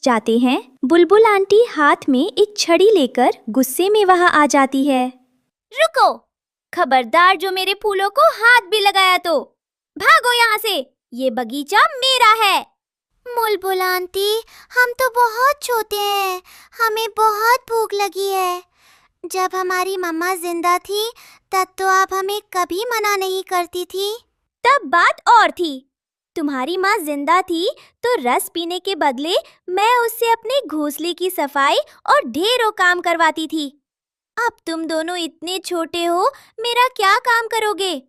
जाते हैं, बुलबुल आंटी हाथ में एक छड़ी लेकर गुस्से में वहां आ जाती है। रुको, खबरदार जो मेरे फूलों को हाथ भी लगाया तो भागो यहाँ से, ये बगीचा मेरा है। बुलबुल आंटी, हम तो बहुत छोटे हैं, हमें बहुत भूख लगी है। जब हमारी मम्मा जिंदा थी तब तो आप हमें कभी मना नहीं करती थी। तब बात और थी, तुम्हारी माँ जिंदा थी तो रस पीने के बदले मैं उससे अपने घोंसले की सफाई और ढेरों काम करवाती थी। अब तुम दोनों इतने छोटे हो, मेरा क्या काम करोगे?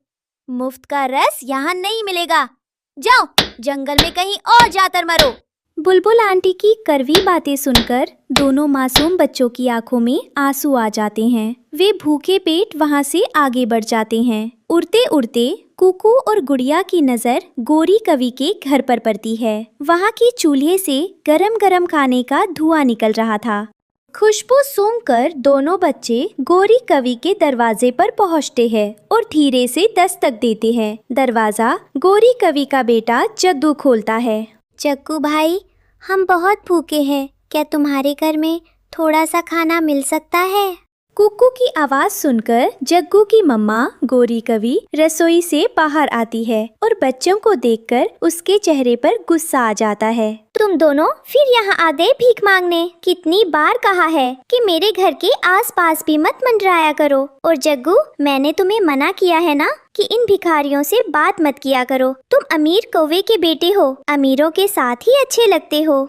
मुफ्त का रस यहाँ नहीं मिलेगा, जाओ जंगल में कहीं और जाकर मरो। बुलबुल आंटी की कड़वी बातें सुनकर दोनों मासूम बच्चों की आंखों में आंसू आ जाते हैं। वे भूखे पेट वहां से आगे बढ़ जाते हैं। उड़ते उड़ते कुकू और गुड़िया की नजर गोरी कवि के घर पर पड़ती है। वहां के चूल्हे से गरम गरम खाने का धुआं निकल रहा था। खुशबू सूंघकर दोनों बच्चे गोरी कवि के दरवाजे पर पहुंचते हैं और धीरे से दस्तक देते हैं। दरवाजा गोरी कवि का बेटा जग्गू खोलता है। जग्गू भाई, हम बहुत भूखे हैं, क्या तुम्हारे घर में थोड़ा सा खाना मिल सकता है? कुकू की आवाज सुनकर जग्गू की मम्मा गोरी कवि रसोई से बाहर आती है और बच्चों को देखकर उसके चेहरे पर गुस्सा आ जाता है। तुम दोनों फिर यहाँ आ गए भीख मांगने? कितनी बार कहा है कि मेरे घर के आसपास भी मत मंडराया करो। और जग्गू, मैंने तुम्हें मना किया है ना कि इन भिखारियों से बात मत किया करो। तुम अमीर कौवे के बेटे हो, अमीरों के साथ ही अच्छे लगते हो।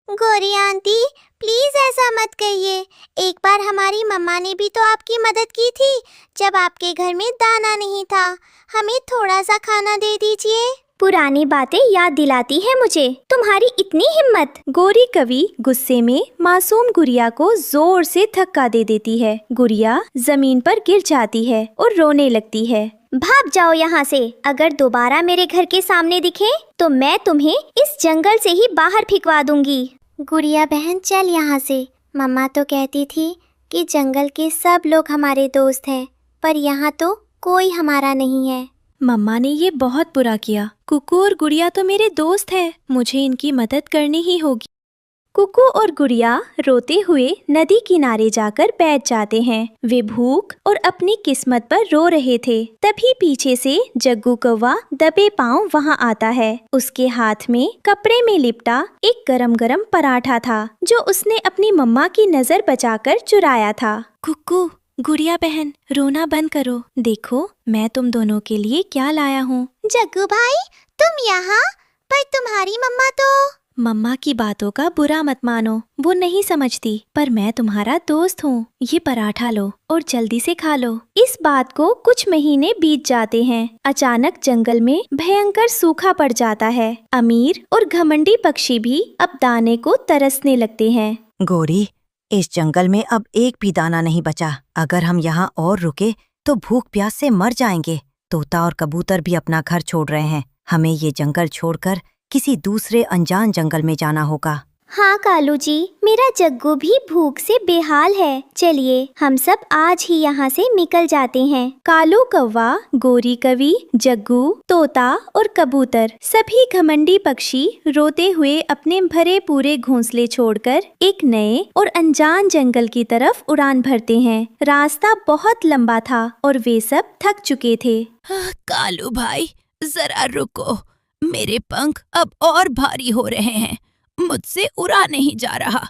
गोरी आंटी, प्लीज ऐसा मत कहिए। एक बार हमारी मम्मा ने भी तो आपकी मदद की थी जब आपके घर में दाना नहीं था। हमें थोड़ा सा खाना दे दीजिए। पुरानी बातें याद दिलाती है मुझे, तुम्हारी इतनी हिम्मत। गोरी कवि गुस्से में मासूम गुड़िया को जोर से धक्का दे देती है। गुड़िया जमीन पर गिर जाती है और रोने लगती है। भाग जाओ यहाँ से, अगर दोबारा मेरे घर के सामने दिखे तो मैं तुम्हें इस जंगल से ही बाहर फिकवा दूंगी। गुड़िया बहन, चल यहाँ से। मम्मा तो कहती थी कि जंगल के सब लोग हमारे दोस्त हैं, पर यहाँ तो कोई हमारा नहीं है। मम्मा ने ये बहुत बुरा किया। कुकू और गुड़िया तो मेरे दोस्त हैं, मुझे इनकी मदद करनी ही होगी। कुकू और गुड़िया रोते हुए नदी किनारे जाकर बैठ जाते हैं। वे भूख और अपनी किस्मत पर रो रहे थे। तभी पीछे से जग्गू कौवा दबे पांव वहां आता है। उसके हाथ में कपड़े में लिपटा एक गरम गरम पराठा था जो उसने अपनी मम्मा की नजर बचाकर चुराया था। कुकू, गुड़िया बहन, रोना बंद करो, देखो मैं तुम दोनों के लिए क्या लाया हूँ। जग्गू भाई, तुम यहाँ? पर तुम्हारी मम्मा तो। मम्मा की बातों का बुरा मत मानो, वो नहीं समझती, पर मैं तुम्हारा दोस्त हूँ। ये पराठा लो और जल्दी से खा लो। इस बात को कुछ महीने बीत जाते हैं। अचानक जंगल में भयंकर सूखा पड़ जाता है। अमीर और घमंडी पक्षी भी अब दाने को तरसने लगते हैं। गोरी, इस जंगल में अब एक भी दाना नहीं बचा। अगर हम यहाँ और रुके तो भूख प्यास से मर जाएंगे। तोता और कबूतर भी अपना घर छोड़ रहे हैं। हमें ये जंगल छोड़कर किसी दूसरे अनजान जंगल में जाना होगा। हाँ कालू जी, मेरा जग्गू भी भूख से बेहाल है। चलिए हम सब आज ही यहाँ से निकल जाते हैं। कालू कौवा, गोरी कवि, जग्गू, तोता और कबूतर सभी घमंडी पक्षी रोते हुए अपने भरे पूरे घोंसले छोड़कर एक नए और अनजान जंगल की तरफ उड़ान भरते हैं। रास्ता बहुत लंबा था और वे सब थक चुके थे। कालू भाई, जरा रुको, मेरे पंख अब और भारी हो रहे हैं, मुझसे उड़ा नहीं जा रहा।